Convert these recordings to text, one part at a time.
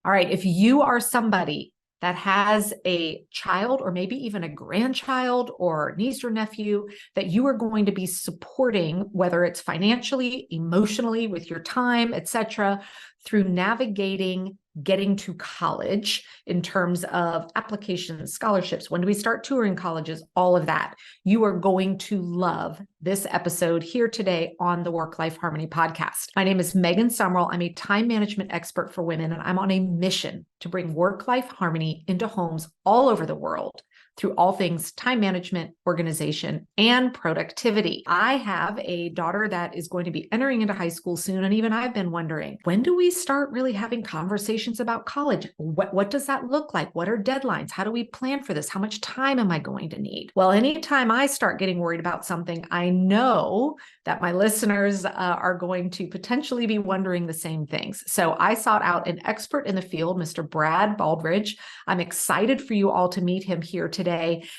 All right. If you are somebody that has a child or maybe even a grandchild or niece or nephew that you are going to be supporting, whether it's financially, emotionally, with your time, etc., through navigating getting to college in terms of applications, scholarships, when do we start touring colleges, all of that, you are going to love this episode here today on the Work-Life Harmony podcast. My name is Megan Sumrell. I'm a time management expert for women, and I'm on a mission to bring work-life harmony into homes all over the world through all things time management, organization, and productivity. I have a daughter that is going to be entering into high school soon, and even I've been wondering, when do we start really having conversations about college? What does that look like? What are deadlines? How do we plan for this? How much time am I going to need? Well, anytime I start getting worried about something, I know that my listeners are going to potentially be wondering the same things. So I sought out an expert in the field, Mr. Brad Baldridge. I'm excited for you all to meet him here today.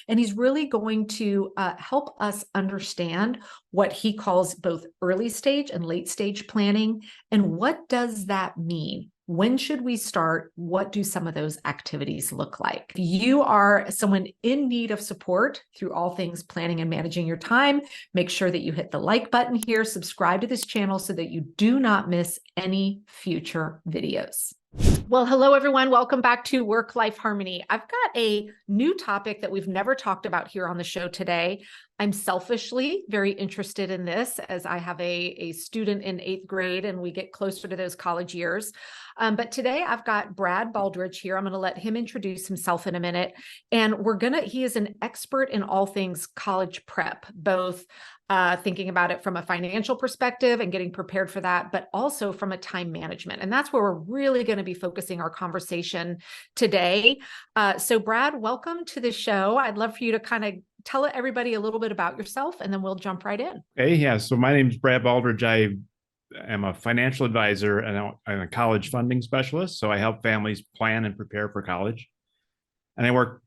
And he's really going to help us understand what he calls both early stage and late stage planning. And what does that mean? When should we start? What do some of those activities look like? If you are someone in need of support through all things planning and managing your time, make sure that you hit the like button here, subscribe to this channel so that you do not miss any future videos. Well, hello, everyone. Welcome back to Work-Life Harmony. I've got a new topic that we've never talked about here on the show today. I'm selfishly very interested in this as I have a student in 8th grade and we get closer to those college years. But today I've got Brad Baldridge here. I'm going to let him introduce himself in a minute. And he is an expert in all things college prep, both thinking about it from a financial perspective and getting prepared for that, but also from a time management. And that's where we're really going to be focusing our conversation today. So Brad, welcome to the show. I'd love for you to kind of tell everybody a little bit about yourself, and then we'll jump right in. Hey, yeah. So my name is Brad Baldridge. I am a financial advisor and I'm a college funding specialist. So I help families plan and prepare for college. And I work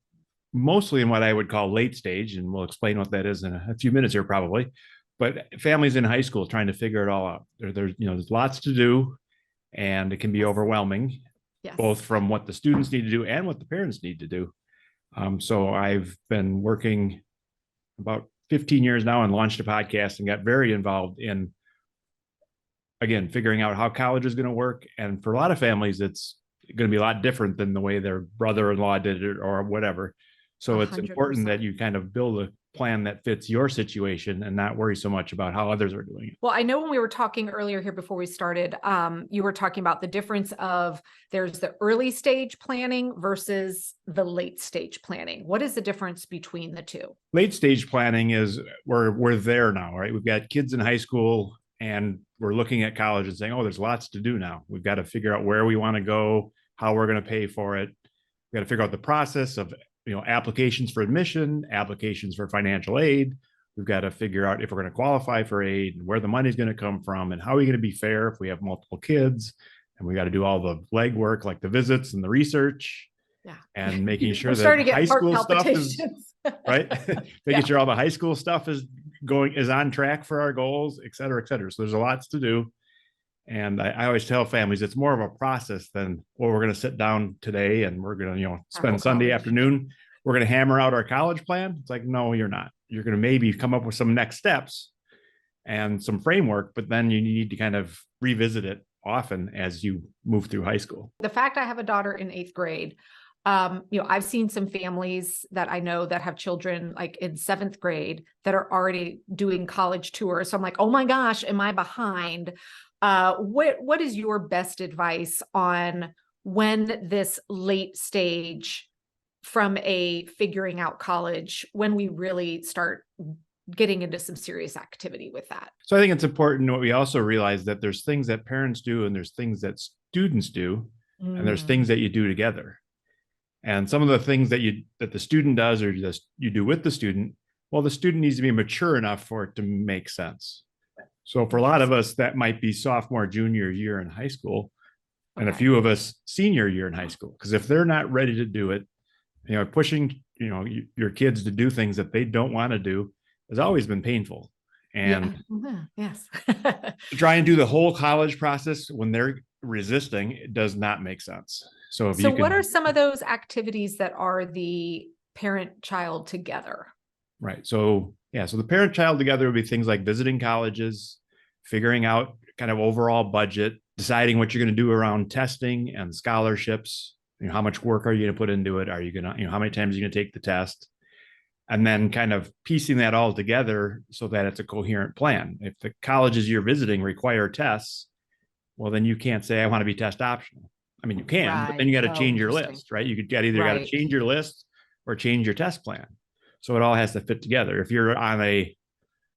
mostly in what I would call late stage, and we'll explain what that is in a few minutes here probably. But families in high school trying to figure it all out. There's lots to do, and it can be overwhelming, both from what the students need to do and what the parents need to do. So I've been working about 15 years now and launched a podcast and got very involved in, again, figuring out how college is going to work. And for a lot of families, it's going to be a lot different than the way their brother-in-law did it or whatever. So 100%. It's important that you kind of build a plan that fits your situation and not worry so much about how others are doing it. Well, I know when we were talking earlier here before we started, you were talking about the difference of there's the early stage planning versus the late stage planning. What is the difference between the two? Late stage planning is we're there now, right? We've got kids in high school and we're looking at college and saying, oh, there's lots to do now. We've got to figure out where we want to go, how we're going to pay for it. We've got to figure out the process of applications for admission, applications for financial aid. We've got to figure out if we're going to qualify for aid, where the money's going to come from, and how are we going to be fair if we have multiple kids. And we got to do all the legwork, like the visits and the research, and making sure that high school stuff is right. Making sure all the high school stuff is on track for our goals, et cetera, et cetera. So there's a lots to do. And I always tell families it's more of a process than, well, we're going to sit down today and we're going to, spend Sunday afternoon. We're going to hammer out our college plan. It's like, no, you're not. You're going to maybe come up with some next steps and some framework, but then you need to kind of revisit it often as you move through high school. The fact I have a daughter in 8th grade, I've seen some families that I know that have children like in 7th grade that are already doing college tours. So I'm like, oh my gosh, am I behind? What is your best advice on when this late stage from a figuring out college, when we really start getting into some serious activity with that? So I think it's important what we also realize that there's things that parents do and there's things that students do, and there's things that you do together. And some of the things that the student does or just you do with the student, well, the student needs to be mature enough for it to make sense. So for a lot of us, that might be sophomore, junior year in high school, and a few of us senior year in high school. Because if they're not ready to do it, pushing your kids to do things that they don't want to do has always been painful. And yes, to try and do the whole college process when they're resisting, it does not make sense. So if So you what are can, some of those activities that are the parent-child together? right. So yeah, so the parent child together would be things like visiting colleges, figuring out kind of overall budget, deciding what you're going to do around testing and scholarships. How much work are you going to put into it? Are you going to, how many times are you going to take the test? And then kind of piecing that all together so that it's a coherent plan. If the colleges you're visiting require tests, well, then you can't say, I want to be test optional. I mean, you can, but then you Right. got to Oh, change your interesting. list, right? You could get either got to Right. change your list or change your test plan. So it all has to fit together. If you're on a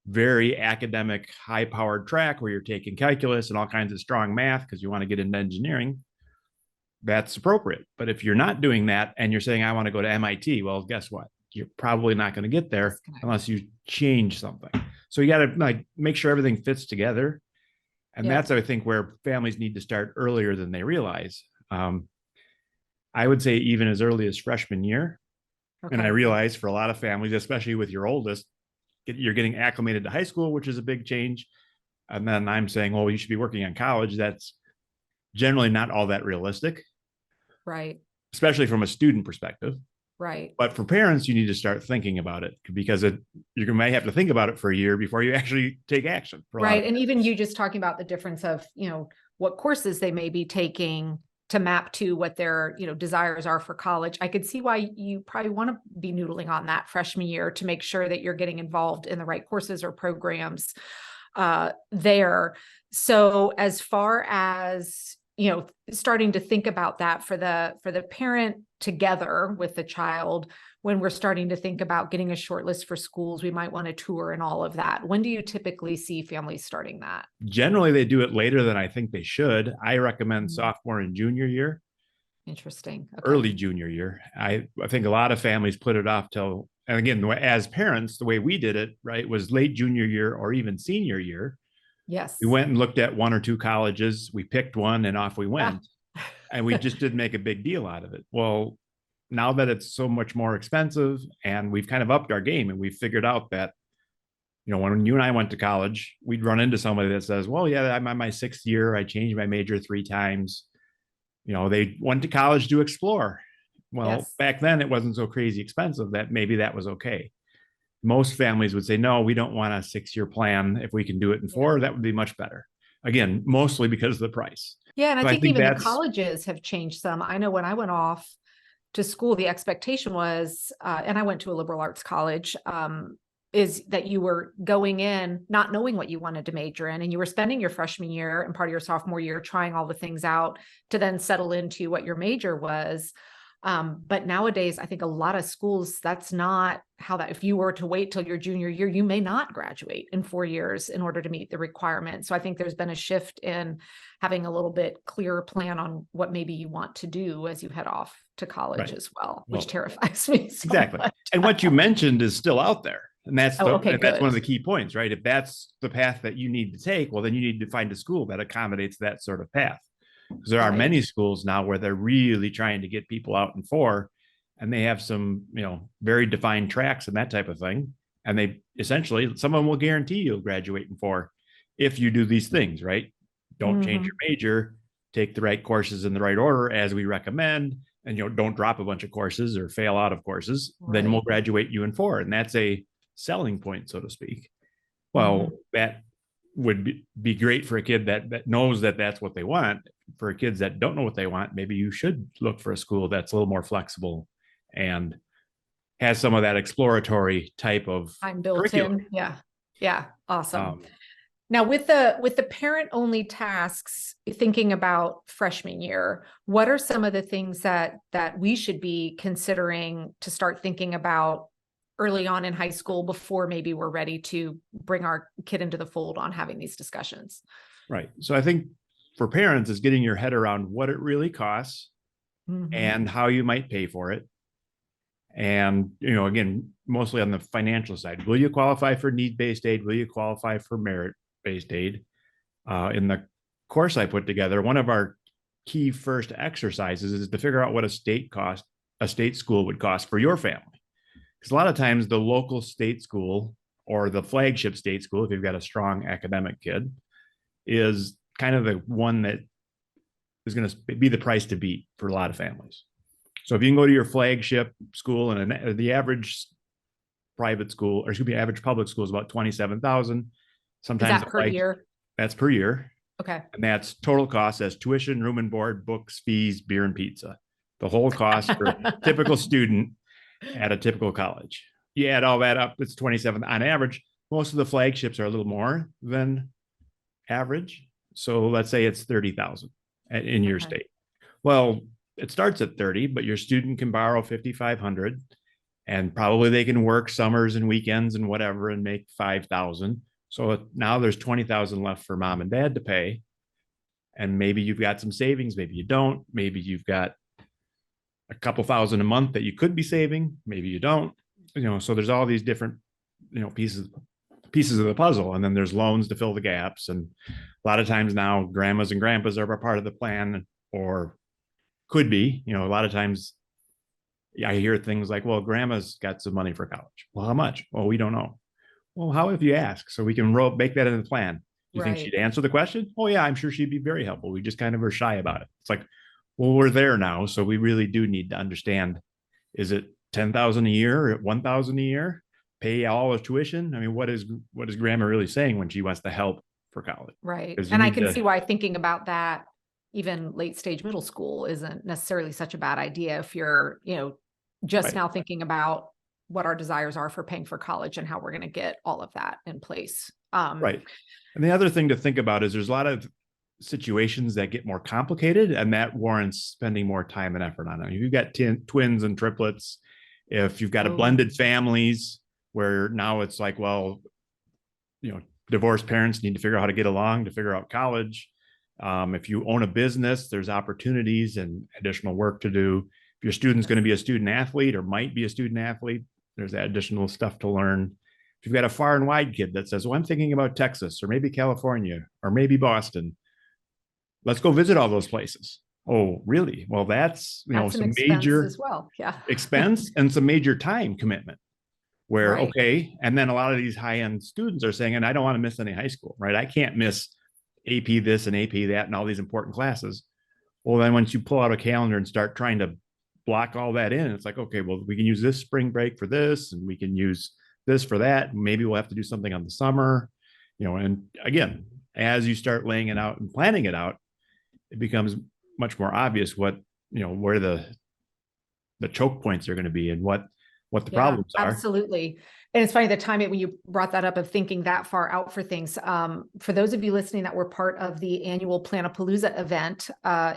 very academic, high powered track where you're taking calculus and all kinds of strong math because you want to get into engineering, that's appropriate. But if you're not doing that and you're saying, I want to go to MIT, well, guess what? You're probably not going to get there unless you change something. So you got to like make sure everything fits together. And that's, I think, where families need to start earlier than they realize. I would say even as early as freshman year. Okay. And I realize for a lot of families, especially with your oldest, you're getting acclimated to high school, which is a big change. And then I'm saying, well, you should be working on college. That's generally not all that realistic. Right. Especially from a student perspective. Right. But for parents, you need to start thinking about it because you might have to think about it for a year before you actually take action. Right. And even you just talking about the difference of, what courses they may be taking to map to what their, desires are for college. I could see why you probably want to be noodling on that freshman year to make sure that you're getting involved in the right courses or programs there. So as far as, starting to think about that for the parent together with the child, when we're starting to think about getting a short list for schools we might want to tour and all of that, when do you typically see families starting that? Generally, they do it later than I think they should. I recommend sophomore and junior year. Interesting. Okay. Early junior year. I think a lot of families put it off till, and again, as parents, the way we did it, right, was late junior year or even senior year. Yes. We went and looked at one or two colleges. We picked one and off we went. And we just didn't make a big deal out of it. Well, now that it's so much more expensive and we've kind of upped our game and we've figured out that, when you and I went to college, we'd run into somebody that says, well, yeah, I'm on my 6th year. I changed my major 3 times. They went to college to explore. Well, back then it wasn't so crazy expensive that maybe that was okay. Most families would say, no, we don't want a 6-year plan. If we can do it in 4, that would be much better. Again, mostly because of the price. Yeah. And I think even the colleges have changed some. I know when I went off to school, the expectation was, and I went to a liberal arts college, is that you were going in not knowing what you wanted to major in, and you were spending your freshman year and part of your sophomore year trying all the things out to then settle into what your major was. But nowadays, I think a lot of schools, that's not how that, if you were to wait till your junior year, you may not graduate in 4 years in order to meet the requirement. So I think there's been a shift in having a little bit clearer plan on what maybe you want to do as you head off to college as well, which terrifies me. So exactly. much. And what you mentioned is still out there. And that's that's one of the key points, right? If that's the path that you need to take, well, then you need to find a school that accommodates that sort of path. Because there are many schools now where they're really trying to get people out in 4, and they have some, very defined tracks and that type of thing. And they essentially, some of them will guarantee you'll graduate in 4 if you do these things, right? Don't change your major, take the right courses in the right order as we recommend, and don't drop a bunch of courses or fail out of courses. Then we'll graduate you in 4. And that's a selling point, so to speak. Well, that would be great for a kid that knows that that's what they want. For kids that don't know what they want, maybe you should look for a school that's a little more flexible and has some of that exploratory type of time built in. Yeah. Awesome. Now with the parent only tasks, thinking about freshman year, what are some of the things that we should be considering to start thinking about early on in high school before maybe we're ready to bring our kid into the fold on having these discussions? Right. So I think for parents is getting your head around what it really costs and how you might pay for it. And, again, mostly on the financial side, will you qualify for need-based aid? Will you qualify for merit-based aid? In the course I put together, one of our key first exercises is to figure out what a state school would cost for your family. Because a lot of times the local state school or the flagship state school, if you've got a strong academic kid, is kind of the one that is going to be the price to beat for a lot of families. So if you can go to your flagship school, and the average private school, or excuse me, average public school is about 27,000. Sometimes is that per year? That's per year. Okay. And that's total cost as tuition, room and board, books, fees, beer, and pizza. The whole cost for a typical student at a typical college. You add all that up, it's 27 on average. Most of the flagships are a little more than average. So let's say it's 30,000 in your state. Well, it starts at 30, but your student can borrow 5,500, and probably they can work summers and weekends and whatever and make 5,000. So now there's 20,000 left for mom and dad to pay. And maybe you've got some savings, maybe you don't. Maybe you've got a couple thousand a month that you could be saving, maybe you don't. So there's all these different, pieces of the puzzle. And then there's loans to fill the gaps. And a lot of times now grandmas and grandpas are a part of the plan, or could be. A lot of times I hear things like, well, grandma's got some money for college. Well, how much? Well, we don't know. Well, how if you ask? So we can make that in the plan. You think she'd answer the question? Oh yeah, I'm sure she'd be very helpful. We just kind of are shy about it. It's like, well, we're there now. So we really do need to understand, is it 10,000 a year or 1,000 a year? Pay all of tuition? I mean, what is grandma really saying when she wants to help for college? Right. And I can see why thinking about that, even late stage middle school, isn't necessarily such a bad idea if you're, just now thinking about what our desires are for paying for college and how we're going to get all of that in place. Right. And the other thing to think about is there's a lot of situations that get more complicated, and that warrants spending more time and effort on it. If you've got twins and triplets, if you've got a blended families where now it's like, well, divorced parents need to figure out how to get along to figure out college. If you own a business, there's opportunities and additional work to do. If your student's going to be a student athlete or might be a student athlete, there's that additional stuff to learn. If you've got a far and wide kid that says, well, I'm thinking about Texas or maybe California or maybe Boston, let's go visit all those places. Oh, really? Well, that's some major as well. Yeah. expense and some major time commitment where, okay. And then a lot of these high-end students are saying, and I don't want to miss any high school, right? I can't miss AP this and AP that and all these important classes. Well, then once you pull out a calendar and start trying to block all that in, it's like, okay, well, we can use this spring break for this, and we can use this for that. Maybe we'll have to do something on the summer, and again, as you start laying it out and planning it out, it becomes much more obvious what, where the choke points are going to be and what the problems are. Absolutely. And it's funny, the timing when you brought that up of thinking that far out for things. For those of you listening that were part of the annual Planapalooza event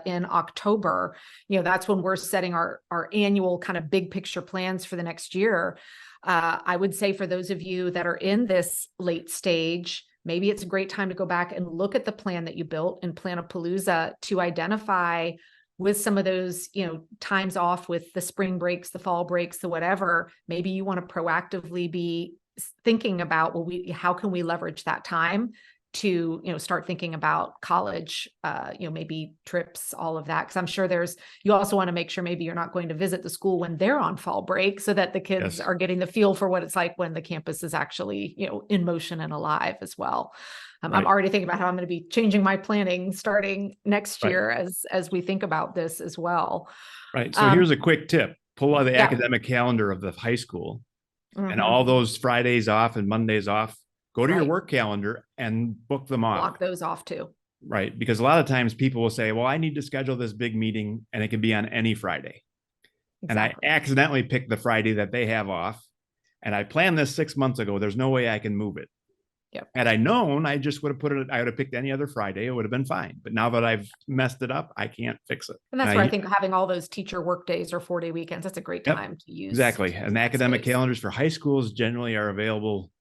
in October, that's when we're setting our annual kind of big picture plans for the next year. I would say for those of you that are in this late stage, maybe it's a great time to go back and look at the plan that you built in Planapalooza to identify with some of those, times off with the spring breaks, the fall breaks, the whatever. Maybe you want to proactively be thinking about, well, how can we leverage that time to, start thinking about college, maybe trips, all of that. Cause I'm sure you also want to make sure maybe you're not going to visit the school when they're on fall break so that the kids are getting the feel for what it's like when the campus is actually, in motion and alive as well. I'm already thinking about how I'm going to be changing my planning starting next year as we think about this as well. Right. So here's a quick tip. Pull out the academic calendar of the high school and all those Fridays off and Mondays off. Go to your work calendar and book them off. Block those off too. Right. Because a lot of times people will say, well, I need to schedule this big meeting and it can be on any Friday. Exactly. And I accidentally picked the Friday that they have off. And I planned this 6 months ago. There's no way I can move it. Yep. Had I known, I just would have I would have picked any other Friday. It would have been fine. But now that I've messed it up, I can't fix it. And that's where I think having all those teacher work days or 4-day weekends, that's a great time to use. Exactly. And academic calendars for high schools generally are available.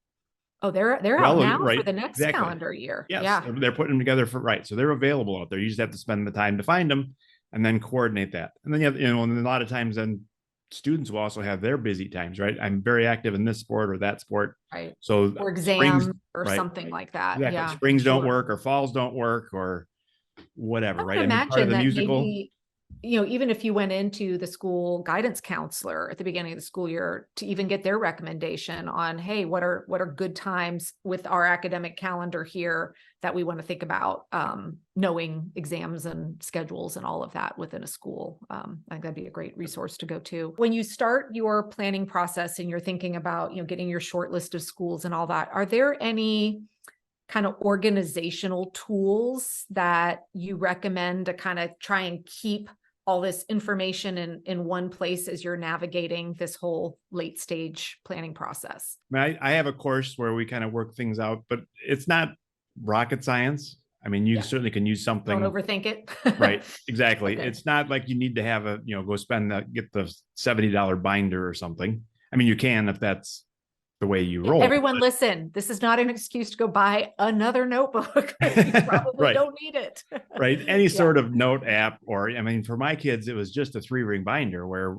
Oh, they're out now for the next calendar year. Yes. Yeah. They're putting them together so they're available out there. You just have to spend the time to find them and then coordinate that. And then and a lot of times then students will also have their busy times, right? I'm very active in this sport or that sport. Right. So or exams or something like that. Exactly. Yeah. Springs don't work or falls don't work or whatever, right? Imagine part of the that musical. maybe even if you went into the school guidance counselor at the beginning of the school year to even get their recommendation on, hey, what are good times with our academic calendar here that we want to think about, knowing exams and schedules and all of that within a school. I think that'd be a great resource to go to. When you start your planning process and you're thinking about, getting your short list of schools and all that, are there any kind of organizational tools that you recommend to kind of try and keep all this information in one place as you're navigating this whole late stage planning process? I have a course where we kind of work things out, but it's not rocket science. I mean, you certainly can use something. Don't overthink it. Right. Exactly. Okay. It's not like you need to have go spend get the $70 binder or something. I mean, you can if that's the way you roll. Everyone listen, this is not an excuse to go buy another notebook. You probably right. don't need it. Right. Any sort of note app, or, I mean, for my kids, it was just a 3-ring binder where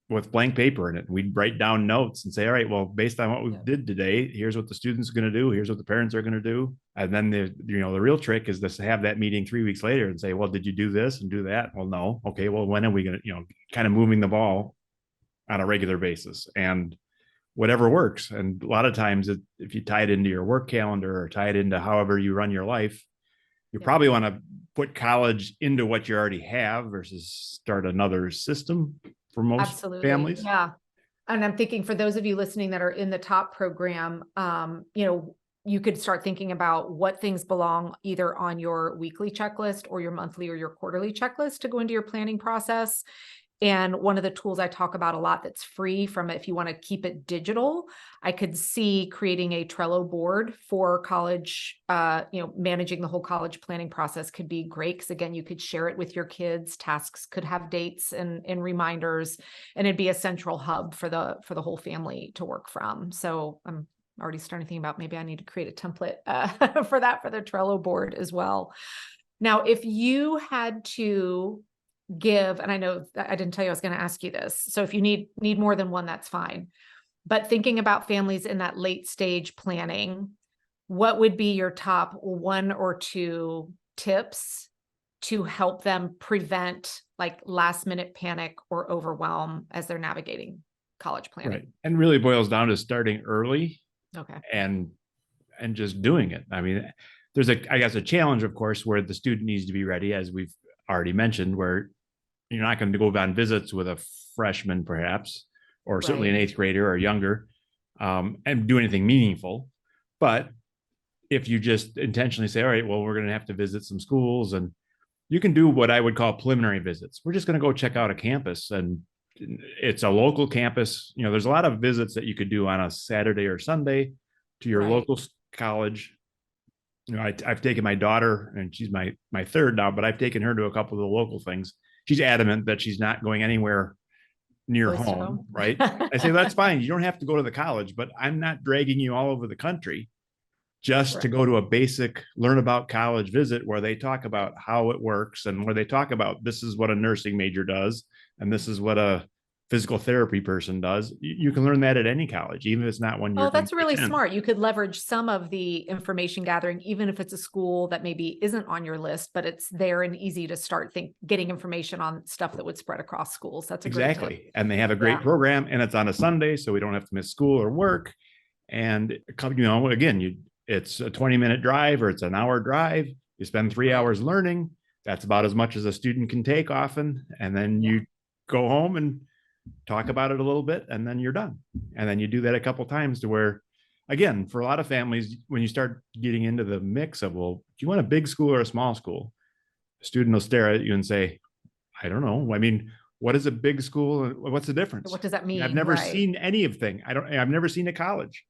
with blank paper in it, we'd write down notes and say, all right, well, based on what we did today, here's what the students are going to do. Here's what the parents are going to do. And then the real trick is to have that meeting 3 weeks later and say, well, did you do this and do that? Well, no. Okay. Well, when are we going to, kind of moving the ball on a regular basis and whatever works. And a lot of times if you tie it into your work calendar or tie it into however you run your life, you probably want to put college into what you already have versus start another system for most families. Yeah. And I'm thinking for those of you listening that are in the top program, you could start thinking about what things belong either on your weekly checklist or your monthly or your quarterly checklist to go into your planning process. And one of the tools I talk about a lot that's free from, if you want to keep it digital, I could see creating a Trello board for college, managing the whole college planning process could be great. Because again, you could share it with your kids. Tasks could have dates and reminders, and it'd be a central hub for the whole family to work from. So I'm already starting to think about maybe I need to create a template for the Trello board as well. Now, if you had to give, and I know that I didn't tell you I was going to ask you this, so if you need more than one, that's fine. But thinking about families in that late stage planning, what would be your top 1 or 2 tips to help them prevent like last minute panic or overwhelm as they're navigating college planning? Right. And really boils down to starting early. Okay. And just doing it. I mean, there's a challenge, of course, where the student needs to be ready, as we've already mentioned, where you're not going to go on visits with a freshman, perhaps, or certainly an 8th grader or younger, and do anything meaningful. But if you just intentionally say, all right, well, we're going to have to visit some schools, and you can do what I would call preliminary visits. We're just going to go check out a campus, and it's a local campus. There's a lot of visits that you could do on a Saturday or Sunday to your local college. I've taken my daughter, and she's my 3rd now, but I've taken her to a couple of the local things. She's adamant that she's not going anywhere near home, right? I say, that's fine. You don't have to go to the college, but I'm not dragging you all over the country just to go to a basic learn about college visit where they talk about how it works and where they talk about this is what a nursing major does and this is what a physical therapy person does. You can learn that at any college, even if it's not one. Oh, that's really smart. You could leverage some of the information gathering, even if it's a school that maybe isn't on your list, but it's there and easy to start getting information on stuff that would spread across schools. That's exactly. And they have a great program, and it's on a Sunday, so we don't have to miss school or work. And again, it's a 20-minute drive or it's an hour drive. You spend 3 hours learning. That's about as much as a student can take often. And then you go home and talk about it a little bit, and then you're done. And then you do that a couple of times to where, again, for a lot of families, when you start getting into the mix of, well, do you want a big school or a small school? A student will stare at you and say, I don't know. I mean, what is a big school? What's the difference? What does that mean? I've never seen any of thing. I've never seen a college.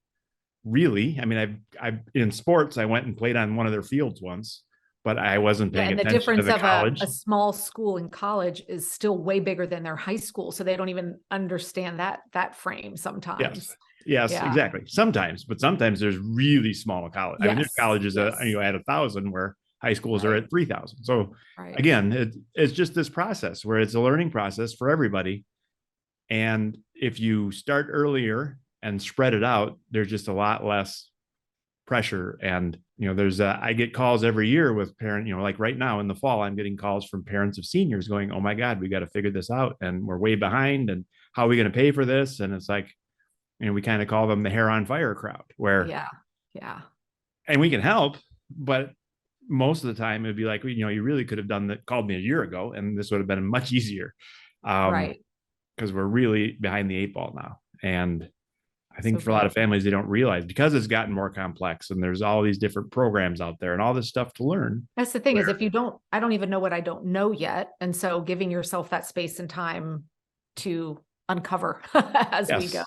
Really. I mean, I've in sports, I went and played on one of their fields once, but I wasn't paying attention. And the difference to the of college. A small school in college is still way bigger than their high school. So they don't even understand that frame sometimes. Yes, exactly. Sometimes, but sometimes there's really small college. I mean, there's colleges at 1,000 where high schools are at 3,000. So again, it's just this process where it's a learning process for everybody. And if you start earlier and spread it out, there's just a lot less pressure. And, there's I get calls every year with parent, like right now in the fall, I'm getting calls from parents of seniors going, oh my God, we got to figure this out. And we're way behind. And how are we going to pay for this? And it's like, we kind of call them the hair on fire crowd where, yeah. And we can help, but most of the time it'd be like, you really could have done that, called me a year ago, and this would have been much easier. Right. Because we're really behind the 8 ball now. And I think So for a lot of families, they don't realize, because it's gotten more complex and there's all these different programs out there and all this stuff to learn. That's the thing is, if you don't, I don't even know what I don't know yet. And so giving yourself that space and time to uncover as we go.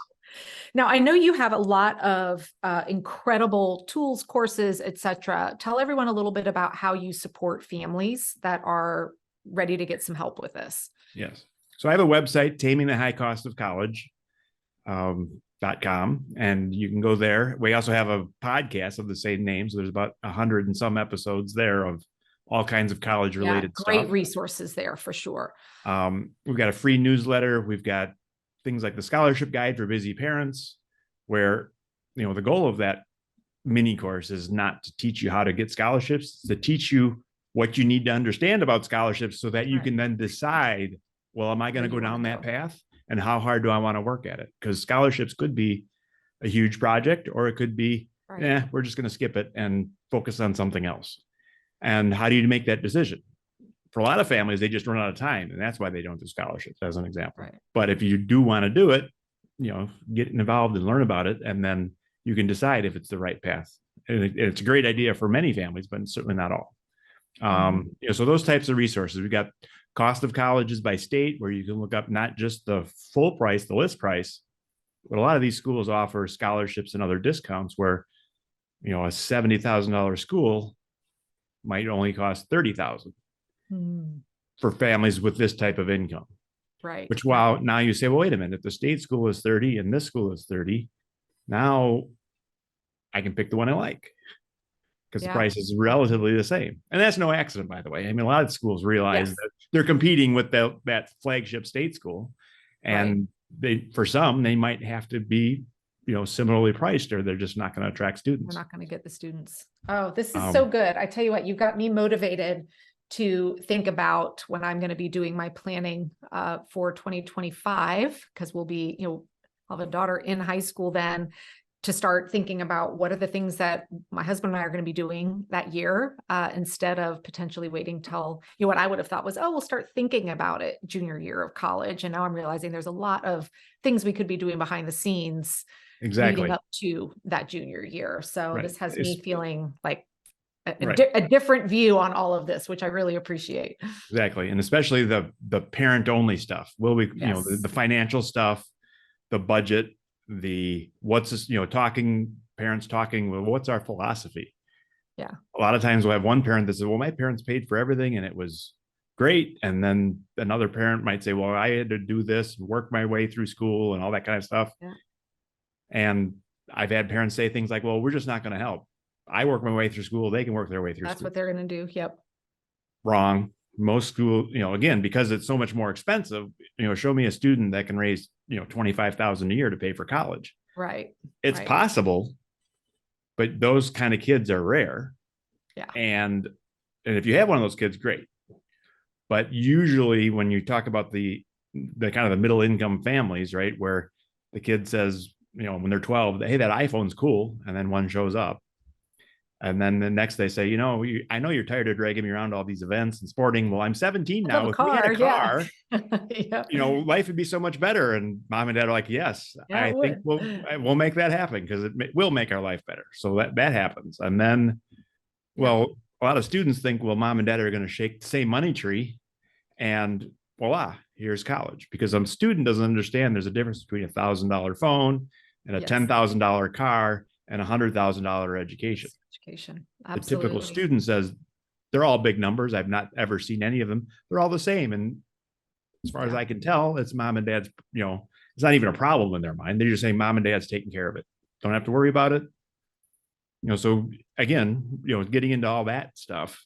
Now, I know you have a lot of incredible tools, courses, etc. Tell everyone a little bit about how you support families that are ready to get some help with this. Yes. So I have a website, Taming the High Cost of College. .com, and you can go there. We also have a podcast of the same name. So there's about 100 and some episodes there of all kinds of college related stuff. Great resources there for sure. We've got a free newsletter. We've got things like the scholarship guide for busy parents, where, the goal of that mini course is not to teach you how to get scholarships, it's to teach you what you need to understand about scholarships so that you can then decide, well, am I going to go down that path? And how hard do I want to work at it? Because scholarships could be a huge project, or it could be, we're just going to skip it and focus on something else. And how do you make that decision? For a lot of families, they just run out of time, and that's why they don't do scholarships, as an example. Right. But if you do want to do it, get involved and learn about it, and then you can decide if it's the right path. And it's a great idea for many families, but certainly not all. So those types of resources, we've got cost of colleges by state, where you can look up not just the full price, the list price, but a lot of these schools offer scholarships and other discounts where, a $70,000 school might only cost $30,000 for families with this type of income. Right. Which, while now you say, well, wait a minute, if the state school is 30 and this school is 30, now I can pick the one I like, because the price is relatively the same. And that's no accident, by the way. I mean, a lot of schools realize that they're competing with that flagship state school. And for some, they might have to be, similarly priced, or they're just not going to attract students. They're not going to get the students. Oh, this is so good. I tell you what, you've got me motivated to think about when I'm going to be doing my planning for 2025, because we'll be, I'll have a daughter in high school then, to start thinking about what are the things that my husband and I are going to be doing that year, instead of potentially waiting till, what I would have thought was, we'll start thinking about it junior year of college. And now I'm realizing there's a lot of things we could be doing behind the scenes leading up to that junior year. So this has me feeling like a different view on all of this, which I really appreciate. Exactly. And especially the parent only stuff. Will we, the financial stuff, the budget, what's this, parents talking, well, what's our philosophy? Yeah. A lot of times we'll have one parent that says, well, my parents paid for everything and it was great. And then another parent might say, well, I had to do this, work my way through school and all that kind of stuff. Yeah. And I've had parents say things like, well, we're just not going to help. I work my way through school. They can work their way through That's school. what they're going to do. Yep. Wrong. Most school, again, because it's so much more expensive, show me a student that can raise, $25,000 a year to pay for college. Right. It's possible, but those kind of kids are rare. Yeah. And if you have one of those kids, great. But usually when you talk about the kind of the middle income families, right, where the kid says, when they're 12, hey, that iPhone's cool. And then one shows up. And then the next they say, I know you're tired of dragging me around to all these events and sporting. Well, I'm 17 now. If we had a car, life would be so much better. And mom and dad are like, yes, I think we'll make that happen, because it will make our life better. So that happens. And then, a lot of students think, well, mom and dad are going to shake the same money tree and voila, here's college. Because some student doesn't understand there's a difference between $1,000 phone and a $10,000 car and $100,000 education. Absolutely. The typical student says they're all big numbers. I've not ever seen any of them. They're all the same. And as far as I can tell, it's mom and dad's, it's not even a problem in their mind. They're just saying mom and dad's taking care of it. Don't have to worry about it. So again, getting into all that stuff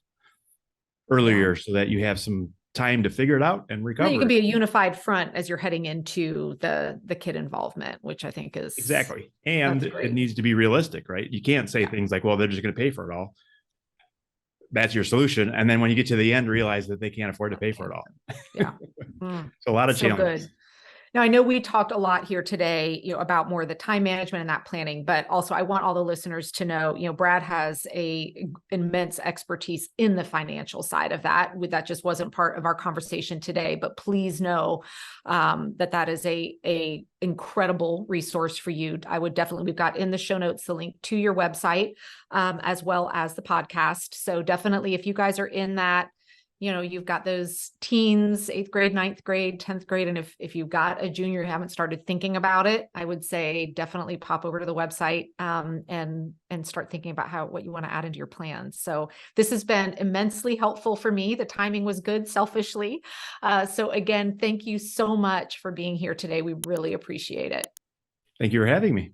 earlier so that you have some time to figure it out and Then recover. you can be a unified front as you're heading into the kid involvement, which I think is exactly. And it needs to be realistic, right? You can't say things like, well, they're just going to pay for it all. That's your solution. And then when you get to the end, realize that they can't afford to pay for it all. Yeah. So a lot of challenges. Good. Now, I know we talked a lot here today, about more of the time management and that planning, but also I want all the listeners to know, Brad has a immense expertise in the financial side of that. That just wasn't part of our conversation today, but please know that is a incredible resource for you. I would definitely, we've got in the show notes the link to your website as well as the podcast. So definitely, if you guys are in that, you've got those teens, 8th grade, 9th grade, 10th grade. And if you've got a junior who haven't started thinking about it, I would say definitely pop over to the website and start thinking about what you want to add into your plans. So this has been immensely helpful for me. The timing was good, selfishly. So again, thank you so much for being here today. We really appreciate it. Thank you for having me.